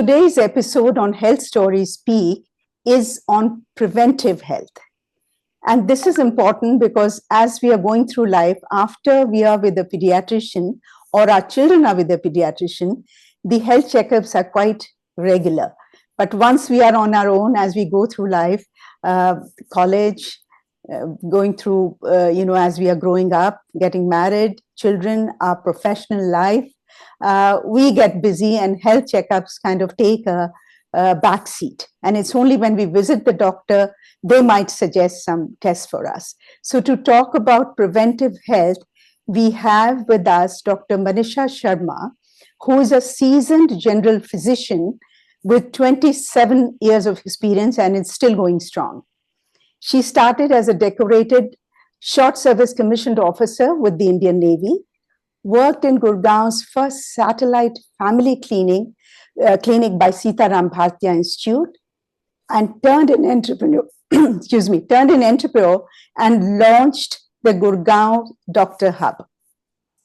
Today's episode on Health Stories Speak is on preventive health. And this is important because as we are going through life, after we are with a pediatrician or our children are with a pediatrician, the health checkups are quite regular. But once we are on our own, as we go through life, college, going through, as we are growing up, getting married, children, our professional life, we get busy and health checkups kind of take a back seat. And it's only when we visit the doctor, they might suggest some tests for us. So to talk about preventive health, we have with us Dr. Manisha Sharma, who is a seasoned general physician with 27 years of experience and is still going strong. She started as a decorated short service commissioned officer with the Indian Navy, worked in Gurgaon's first satellite family clinic by Sitaram Bhartiya Institute, and turned an entrepreneur, turned an entrepreneur and launched the Gurgaon Doctor Hub.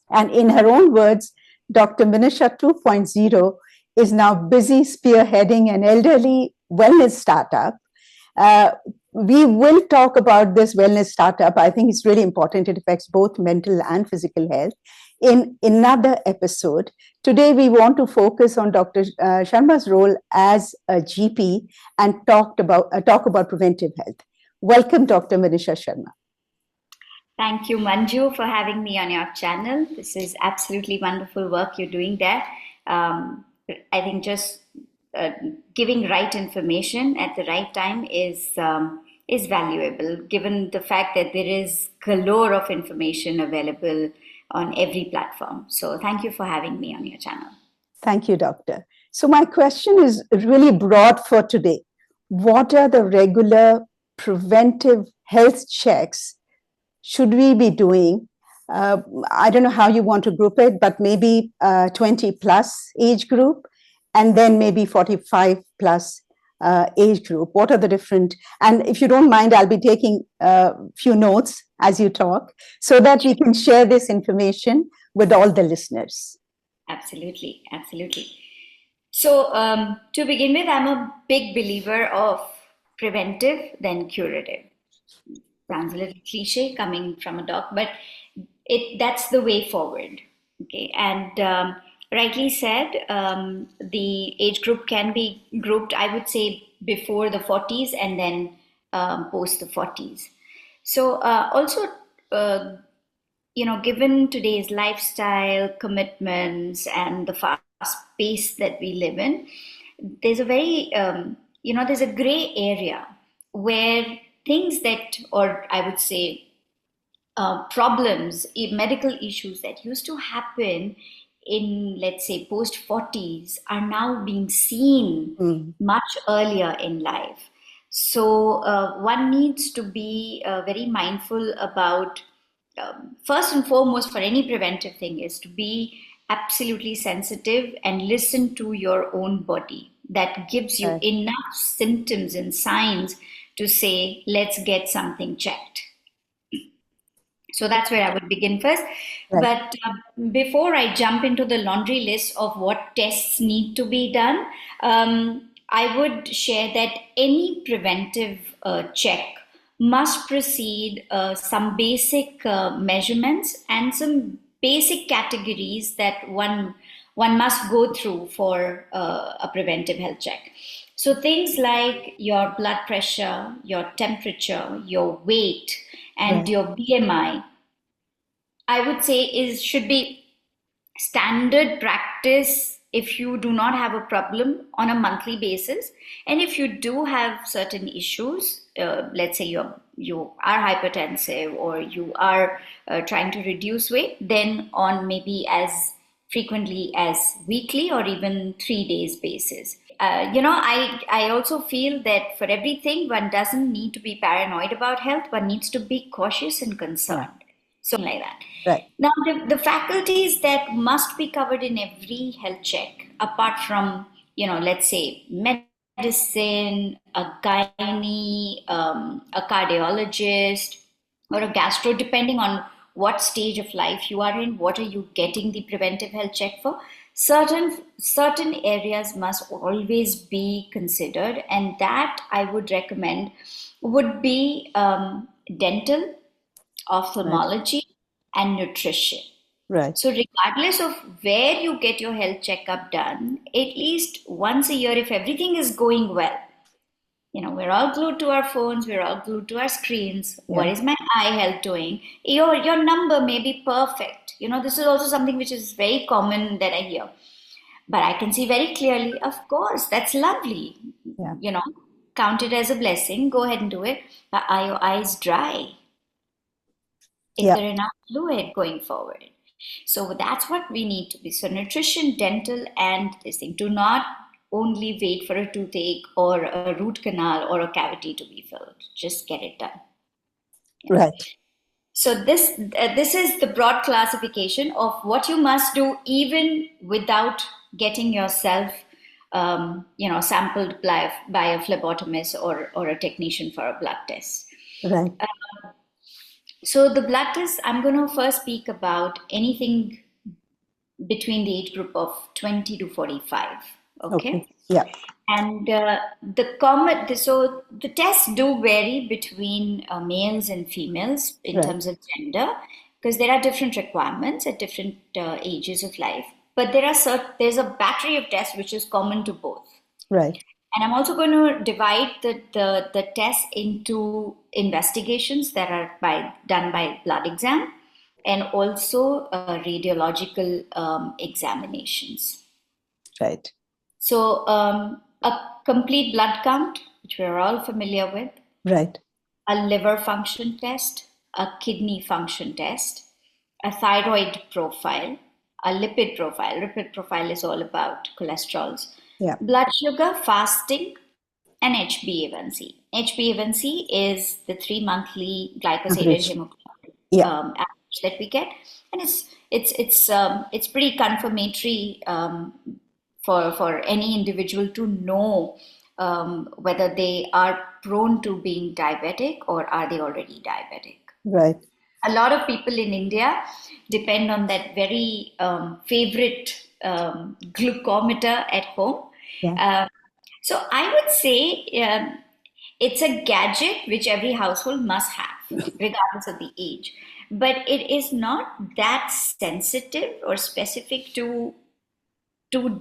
And in her own words, Dr. Manisha 2.0 is now busy spearheading an elderly wellness startup. We will talk about this wellness startup. I think it's really important. It affects both mental and physical health in another episode. Today, we want to focus on Dr. Sharma's role as a GP and talk about preventive health. Welcome, Dr. Manisha Sharma. Thank you, Manju, for having me on your channel. This is absolutely wonderful work you're doing there. I think just giving right information at the right time is valuable, given the fact that there is galore of information available on every platform. So thank you for having me on your channel. Thank you, Doctor. So my question is really broad for today. What are the regular preventive health checks should we be doing? I don't know how you want to group it, but maybe 20 plus age group, and then maybe 45 plus age group. What are the different, and if you don't mind, I'll be taking a few notes as you talk so that we can share this information with all the listeners. Absolutely, absolutely. So to begin with, I'm a big believer of preventive then curative. Sounds a little cliche coming from a doc, but that's the way forward. Okay, and rightly said, the age group can be grouped, I would say, before the 40s and then post the 40s. So also, given today's lifestyle, commitments, and the fast pace that we live in, there's a very, there's a gray area where things that, or I would say, problems, medical issues that used to happen in, let's say, post 40s are now being seen much earlier in life. So one needs to be very mindful about, first and foremost, for any preventive thing is to be absolutely sensitive and listen to your own body. That gives you enough symptoms and signs to say, let's get something checked. So that's where I would begin first. Right. But before I jump into the laundry list of what tests need to be done, I would share that any preventive check must precede some basic measurements and some basic categories that one must go through for a preventive health check. So things like your blood pressure, your temperature, your weight, and your BMI, I would say should be standard practice if you do not have a problem on a monthly basis. And if you do have certain issues, let's say you are hypertensive or you are trying to reduce weight, then on maybe as frequently as weekly or even 3 days basis. I also feel that for everything, one doesn't need to be paranoid about health. One needs to be cautious and concerned. So like that. Right. Now, the faculties that must be covered in every health check, apart from, let's say medicine, a gynae, a cardiologist, or a gastro, depending on what stage of life you are in, what are you getting the preventive health check for? Certain areas must always be considered, and that I would recommend would be dental, Right. ophthalmology, and nutrition. Right. So, regardless of where you get your health checkup done, at least once a year, if everything is going well, we're all glued to our phones, we're all glued to our screens. What Yeah. is my eye health doing? Your number may be perfect. This is also something which is very common that I hear. But I can see very clearly, of course, that's lovely. Yeah. You know, count it as a blessing. Go ahead and do it. But are your eyes dry? Is Yeah. there enough fluid going forward? So that's what we need to be. So nutrition, dental, and this thing. Do not only wait for a toothache or a root canal or a cavity to be filled. Just get it done. Right. So this is the broad classification of what you must do even without getting yourself sampled by a phlebotomist or a technician for a blood test. Right. So the blood test, I'm going to first speak about anything between the age group of 20 to 45. Okay. Okay. Yeah. And so the tests do vary between males and females in Right. terms of gender, because there are different requirements at different ages of life. But there's a battery of tests which is common to both. Right. And I'm also going to divide the tests into investigations that are done by blood exam, and also radiological examinations. Right. So, a complete blood count, which we're all familiar with, Right. a liver function test, a kidney function test, a thyroid profile, a lipid profile. Lipid profile is all about cholesterols, Yeah. blood sugar, fasting, and HbA1c. HbA1c is the 3 monthly glycosylated Average. hemoglobin Yeah. average that we get, and it's pretty confirmatory for any individual to know whether they are prone to being diabetic or are they already diabetic. Right. A lot of people in India depend on that very favorite glucometer at home. Yeah. Uh, so I would say it's a gadget which every household must have, regardless of the age. But it is not that sensitive or specific to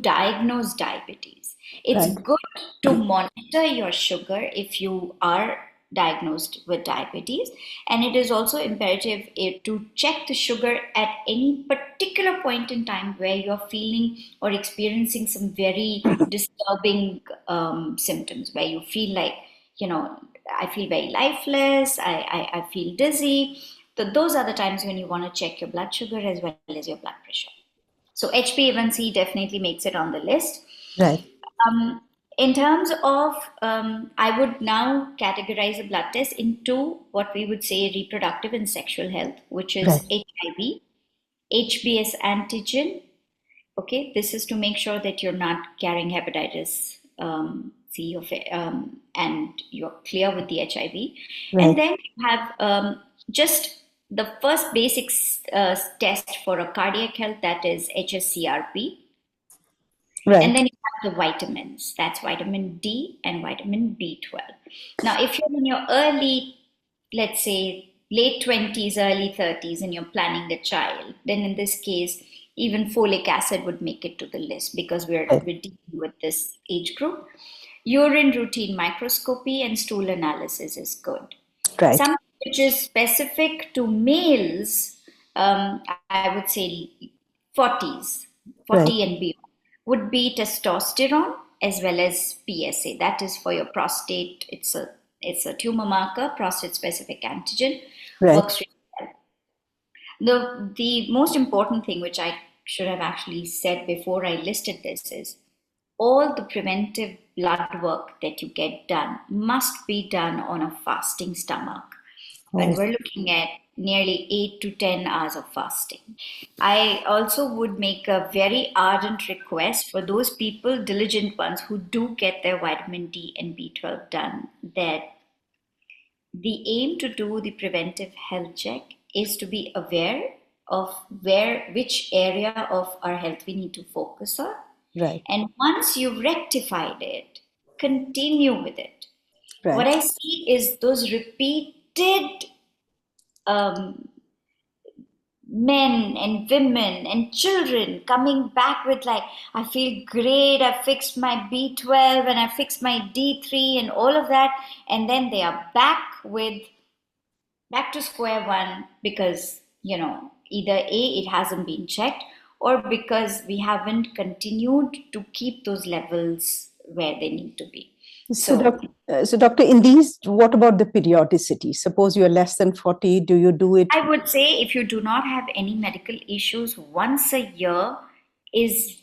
diagnose diabetes. It's Right. good to monitor your sugar if you are diagnosed with diabetes, and it is also imperative to check the sugar at any particular point in time where you're feeling or experiencing some very disturbing symptoms, where you feel like, I feel very lifeless, I feel dizzy. So those are the times when you want to check your blood sugar as well as your blood pressure. So HbA1c definitely makes it on the list. Right. Um, in terms of, I would now categorize a blood test into what we would say reproductive and sexual health, which is Right. HIV, HBs antigen. Okay, this is to make sure that you're not carrying hepatitis C and you're clear with the HIV. And Right. then you have just the first basic test for a cardiac health, that is HSCRP. And Right. then you have the vitamins, that's vitamin D and vitamin B12. Now, if you're in your early, let's say late 20s, early 30s, and you're planning a child, then in this case, even folic acid would make it to the list because Right. we're dealing with this age group. Urine routine microscopy and stool analysis is good. Right. Something which is specific to males, I would say 40s, Right. 40 and beyond, would be testosterone as well as PSA. That is for your prostate. It's a tumor marker, prostate specific antigen, Right. works really well. The most important thing, which I should have actually said before I listed this, is all the preventive blood work that you get done must be done on a fasting stomach. And Oh. we're looking at nearly 8 to 10 hours of fasting. I also would make a very ardent request for those people, diligent ones, who do get their vitamin D and B12 done, that the aim to do the preventive health check is to be aware of which area of our health we need to focus on. Right. And once you've rectified it, continue with it. What Right. I see is those repeated um, men and women and children coming back with, like, I feel great, I fixed my B12 and I fixed my D3 and all of that, and then they are back to square one because, either A, it hasn't been checked, or because we haven't continued to keep those levels where they need to be. So, So Doctor, in these, what about the periodicity? Suppose you're less than 40, do you do it? I would say if you do not have any medical issues, once a year is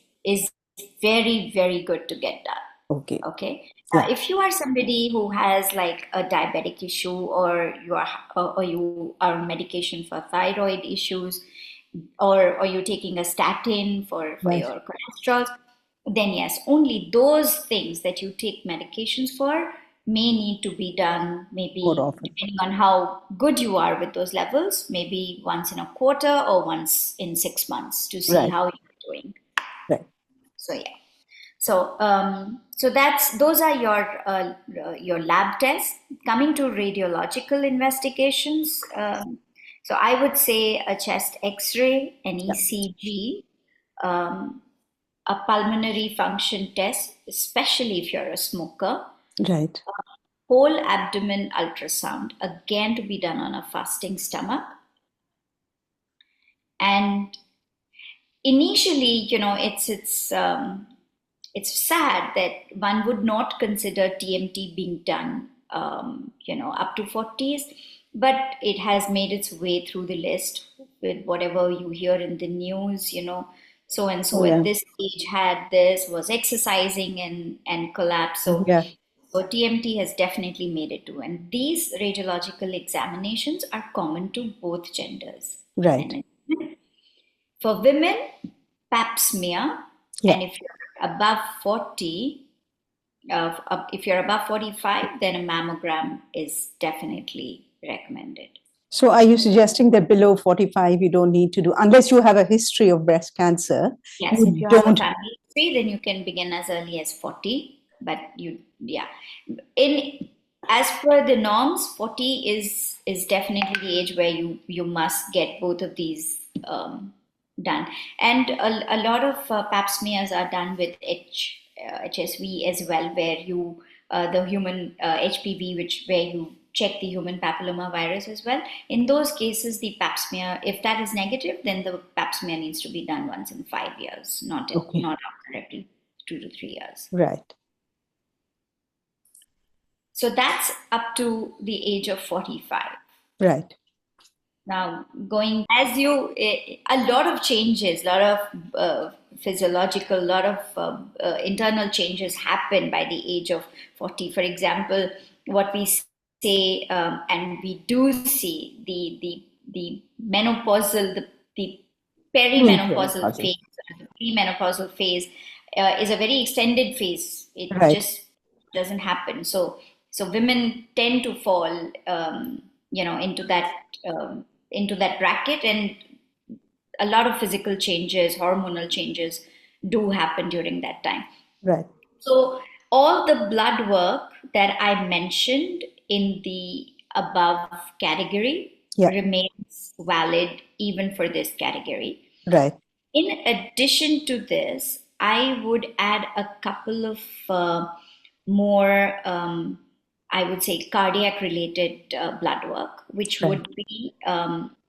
very, very good to get done. Okay. Okay. Yeah. If you are somebody who has like a diabetic issue, or you are on medication for thyroid issues, or you're taking a statin for Right. your cholesterol, then yes, only those things that you take medications for may need to be done, More maybe often. depending on how good you are with those levels, maybe once in a quarter or once in 6 months to see Right. how you're doing. Right. So yeah. So those are your lab tests. Coming to radiological investigations, so I would say a chest X-ray, an Yeah. ECG, um, a pulmonary function test, especially if you're a smoker, Right. whole abdomen ultrasound, again to be done on a fasting stomach, and initially, it's sad that one would not consider TMT being done, up to 40s, but it has made its way through the list with whatever you hear in the news, so and Oh, so yeah. at this age had this, was exercising and collapsed. Yeah. So TMT has definitely made it too. And these radiological examinations are common to both genders. Right. And for women, pap smear, Yeah. and if you're above 40, if you're above 45, then a mammogram is definitely recommended. So, are you suggesting that below 45, you don't need to do, unless you have a history of breast cancer, Yes, if you you have a don't? family history, then you can begin as early as 40. But yeah, in as per the norms, 40 is definitely the age where you must get both of these done. And a lot of pap smears are done with HSV as well, where the human HPV, which where you check the human papilloma virus as well. In those cases, the pap smear, if that is negative, then the pap smear needs to be done once in 5 years, Okay. not after every 2 to 3 years. Right. So that's up to the age of 45. Right. Now, going as a lot of changes, a lot of physiological, a lot of internal changes happen by the age of 40. For example, what we say, and we do see the menopausal, the perimenopausal Puzzle. phase, the premenopausal phase is a very extended phase. It Right. just doesn't happen. So women tend to fall, into that bracket, and a lot of physical changes, hormonal changes, do happen during that time. Right. So all the blood work that I mentioned in the above category Yeah. remains valid even for this category. Right. In addition to this, I would add a couple of more, I would say, cardiac related blood work, which Right. would be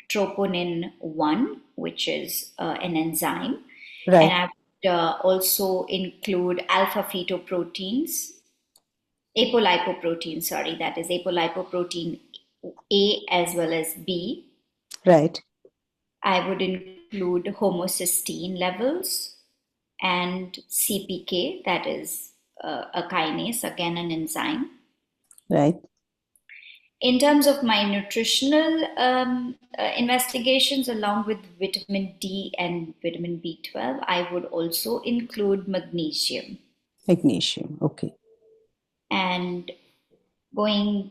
troponin 1, which is an enzyme. And Right. I would also include alpha fetoproteins, apolipoprotein, sorry, that is apolipoprotein A as well as B. Right. I would include homocysteine levels and CPK, that is a kinase, again an enzyme. Right. In terms of my nutritional investigations, along with vitamin D and vitamin B12, I would also include magnesium. Magnesium. Okay. And going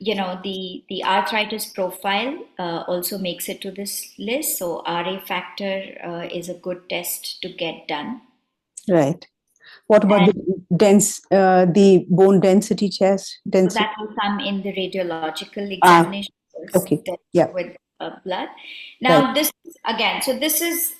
the arthritis profile also makes it to this list. So RA factor is a good test to get done. Right. What about And the bone density test? so Density. that will come in the radiological Ah, examination okay. test Yeah. with blood. Right. Now, this is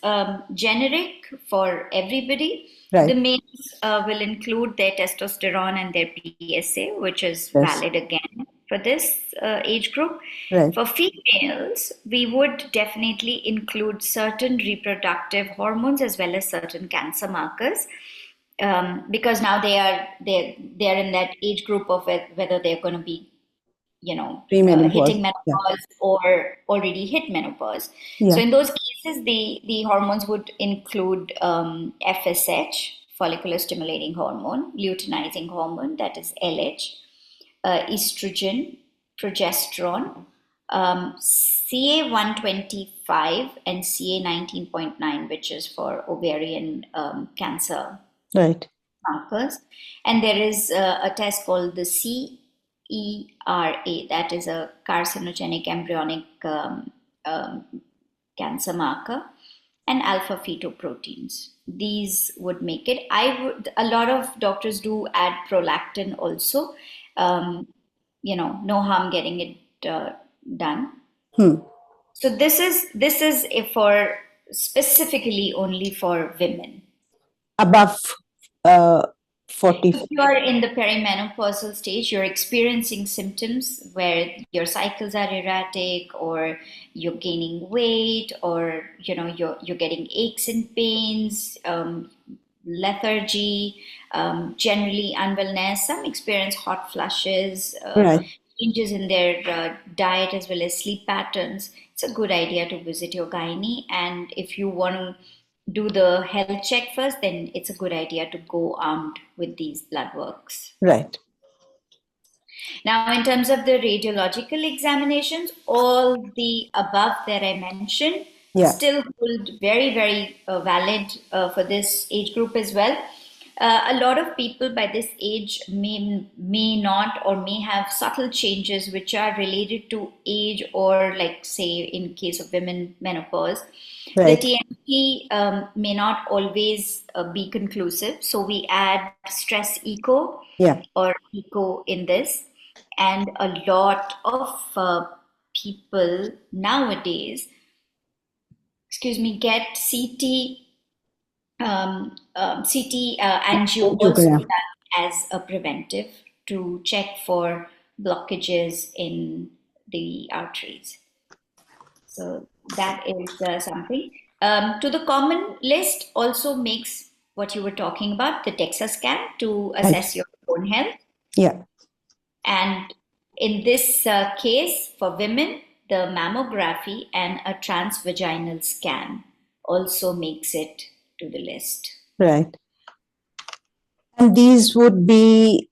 generic for everybody. The Right. males will include their testosterone and their PSA, which is Yes. valid again for this age group. Right. For females, we would definitely include certain reproductive hormones as well as certain cancer markers, because now they're in that age group of whether they're going to be hitting Premenopause. Yeah. menopause or already hit menopause. So Yeah. in those cases, the hormones would include FSH, follicular stimulating hormone, luteinizing hormone, that is LH, estrogen, progesterone, CA125 and CA19.9, which is for ovarian cancer Right. markers. And there is a test called the CERA, that is a carcinogenic embryonic um, cancer marker, and alpha fetoproteins. These would make it. A lot of doctors do add prolactin also. Um, no harm getting it done. Hmm. So this is for specifically only for women. Above uh, 40. If you are in the perimenopausal stage, you're experiencing symptoms where your cycles are erratic, or you're gaining weight, or you're getting aches and pains, lethargy, generally unwellness. Some experience hot flushes, Right. changes in their diet as well as sleep patterns. It's a good idea to visit your gynae, and if you want to do the health check first, then it's a good idea to go armed with these blood works. Right. Now, in terms of the radiological examinations, all the above that I mentioned Yeah. still hold very, very valid for this age group as well. A lot of people by this age may not, or may have subtle changes which are related to age, or, like, say in case of women, menopause. The Right. TMT may not always be conclusive, so we add stress echo Yeah. or echo in this. And a lot of people nowadays, get CT angio also Angiogram. done as a preventive to check for blockages in the arteries. So that is something. To the common list also makes what you were talking about, the DEXA scan to Right. assess your bone health. Yeah. And in this case, for women, the mammography and a transvaginal scan also makes it to the list. Right. And these would be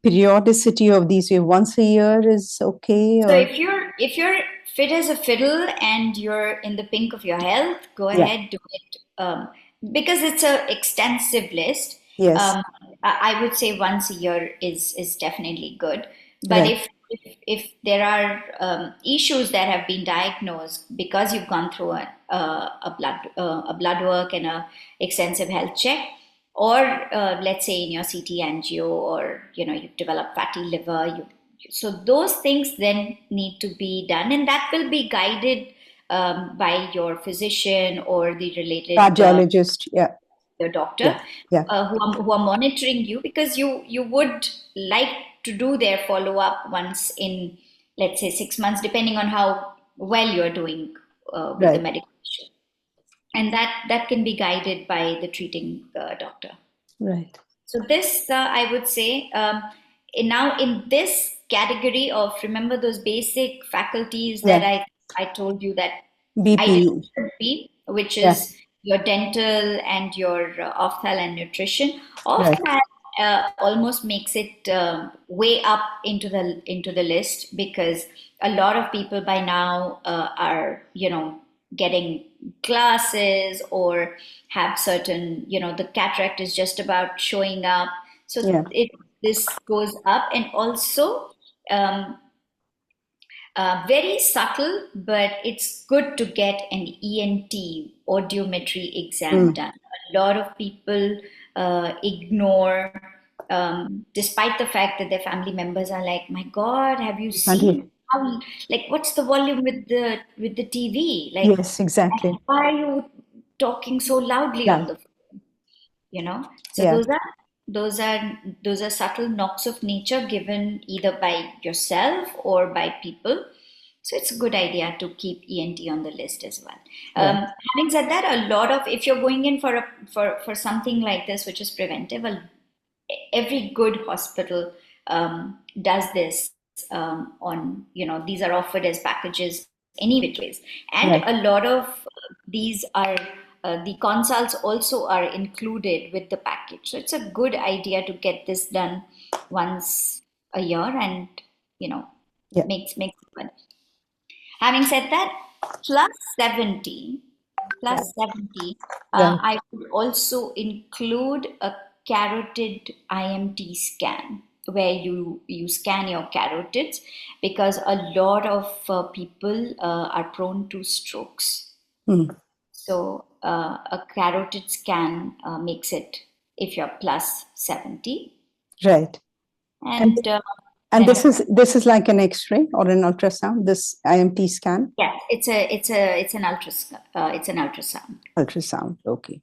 periodicity of these. Once a year is okay, So or if you're fit as a fiddle and you're in the pink of your health, go yeah. ahead, do it. Because it's a extensive list. Yes. Um, I would say once a year is definitely good. But Right. if there are issues that have been diagnosed because you've gone through a blood work and a extensive health check, or let's say in your CT angio, or you've developed fatty liver, so those things then need to be done, and that will be guided by your physician or the related Cardiologist. Yeah. your doctor, Yeah. Yeah. who are monitoring you, because you would like to do their follow up once in, let's say, 6 months, depending on how well you're doing with the Right. medication, and that can be guided by the treating doctor. Right. So this, I would say, now in this category of, remember those basic faculties that Yeah. I told you that ideally BP. should be, which Yeah. is your dental and your ophthal and nutrition. Right. Ophthal almost makes it way up into the list, because a lot of people by now are getting glasses, or have certain, the cataract is just about showing up. So Yeah. this goes up. And also, um, very subtle, but it's good to get an ENT audiometry exam Mm. done. A lot of people ignore, despite the fact that their family members are like, "My God, have you You can't hear. seen how, like, what's the volume with the TV? Like, Yes, exactly. why are you talking so loudly on Yeah, the you know so yeah, those are those are subtle knocks of nature given either by yourself or by people, so it's a good idea to keep ENT on the list as well. right. Having said that, a lot of, if you're going in for for something like this which is preventive, every good hospital does this on, these are offered as packages any which ways, and a Right. lot of these are the consults also are included with the package, so it's a good idea to get this done once a year, and you know Yeah, makes it fun. Having said that, plus 70, yeah, plus 70, right. I would also include a carotid IMT scan where you scan your carotids, because a lot of people are prone to strokes. Mm. So a carotid scan makes it, if you're plus 70. Right. And And and then, of this is like an X-ray or an ultrasound. This IMT scan, yes, it's an ultrasound. ultrasound. Okay.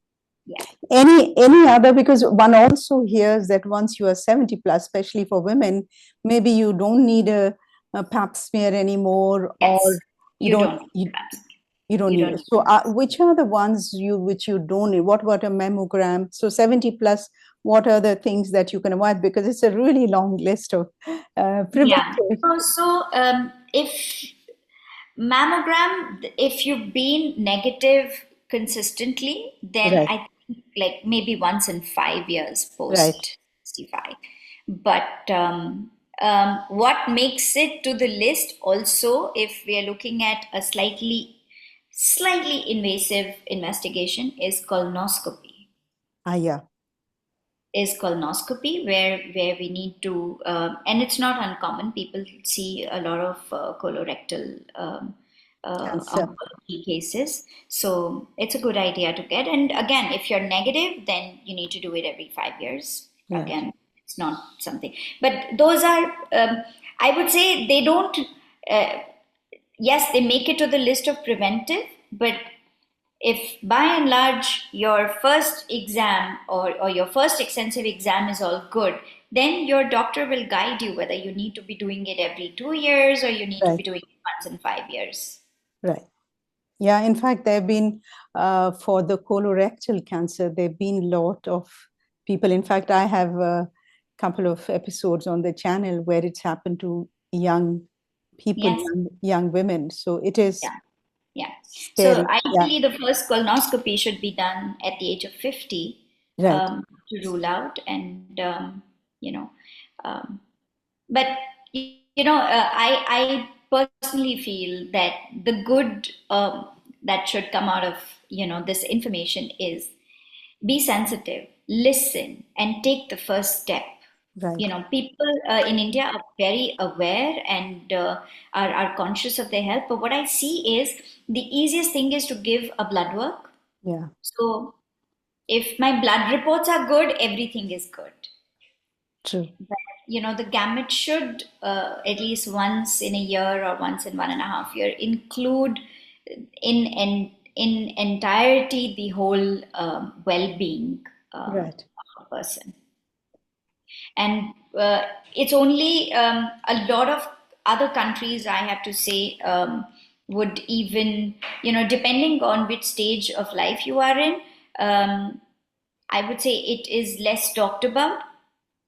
Yeah. Any other, because one also hears that once you are 70 plus, especially for women, maybe you don't need a pap smear anymore, or Yes, you you don't don't need you, PAPs. you don't You need don't it. need So PAPs. which are the ones which you don't need? What about a mammogram? So 70 plus, what are the things that you can avoid? Because it's a really long list of Yeah. preventive. If mammogram, if you've been negative consistently, then Right, I think like maybe once in 5 years right. post 65. But what makes it to the list also, if we are looking at a slightly invasive investigation, is colonoscopy. Ah, yeah, Is colonoscopy, where we need to, and it's not uncommon. People see a lot of colorectal cancer. oncology cases, so it's a good idea to get. And again, if you're negative, then you need to do it every 5 years. Right, Again, it's not something, but those are, I would say, they don't. Uh, yes, they make it to the list of preventive, but if by and large your first exam, or your first extensive exam is all good, then your doctor will guide you whether you need to be doing it every 2 years or you need to right, be doing it once in 5 years. right. Yeah, in fact, there have been for the colorectal cancer, there have been a lot of people. In fact, I have a couple of episodes on the channel where it's happened to young people, Yes, young women. So it is yeah, yeah. So scary. Yeah, ideally, the first colonoscopy should be done at the age of 50, right. to rule out, and you know, um, but I personally feel that the good that should come out of this information is be sensitive, listen, and take the first step. Right. People in India are very aware and are conscious of their health, but what I see is the easiest thing is to give a blood work. Yeah, So if my blood reports are good, everything is good. true. But the gamut should, at least once in a year or once in 1.5 year, include in entirety the whole well-being Right. of a person. And it's only a lot of other countries, I have to say, would even, depending on which stage of life you are in, um, I would say it is less talked about.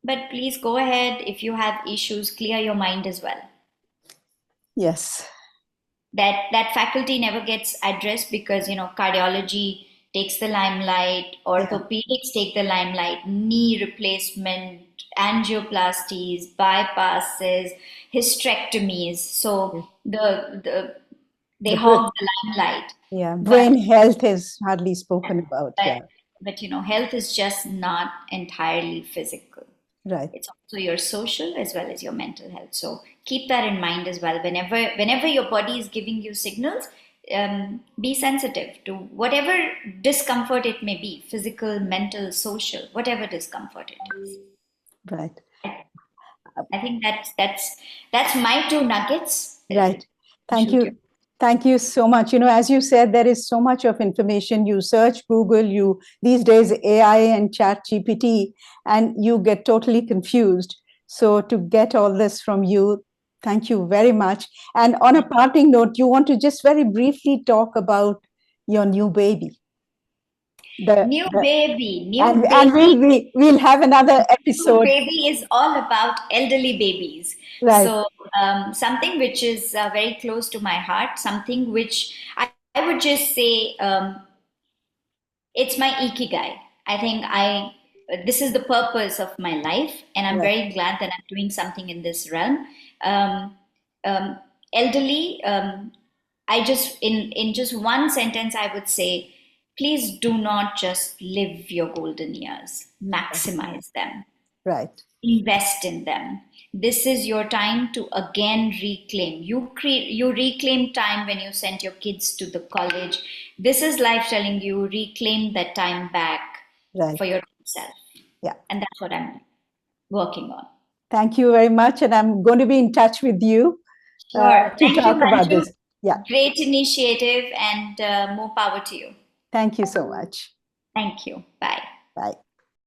But please go ahead. If you have issues, clear your mind as well. Yes. That faculty never gets addressed because cardiology takes the limelight, Yeah. orthopedics take the limelight, knee replacement, angioplasties, bypasses, hysterectomies. So Yeah. they The hog the limelight. yeah, But brain health is hardly spoken about. but Yeah. but health is just not entirely physical. Right. It's also your social as well as your mental health. So keep that in mind as well. Whenever your body is giving you signals, be sensitive to whatever discomfort it may be, physical, mental, social, whatever discomfort it is. Right. I think that's my two nuggets. Right. Thank Shoot your. you. Thank you so much. As you said, there is so much of information. You search Google, these days AI and Chat GPT, and you get totally confused. So to get all this from you, thank you very much. And on a parting note, you want to just very briefly talk about your new baby. New The baby, new and baby. we'll have another New episode. baby is all about elderly babies. Right. So something which is very close to my heart, something which I would just say it's my ikigai. I think this is the purpose of my life, and I'm Right. very glad that I'm doing something in this realm. Um, um, Elderly, I just in just one sentence, I would say, please do not just live your golden years. Maximize them. Right. Invest in them. This is your time to again reclaim. You reclaim time when you sent your kids to the college. This is life telling you reclaim that time back Right. for yourself. Yeah. And that's what I'm working on. Thank you very much. And I'm going to be in touch with you Sure. to Thank you, talk about Manju. this. Yeah. Great initiative, and more power to you. Thank you so much. Thank you. Bye. Bye.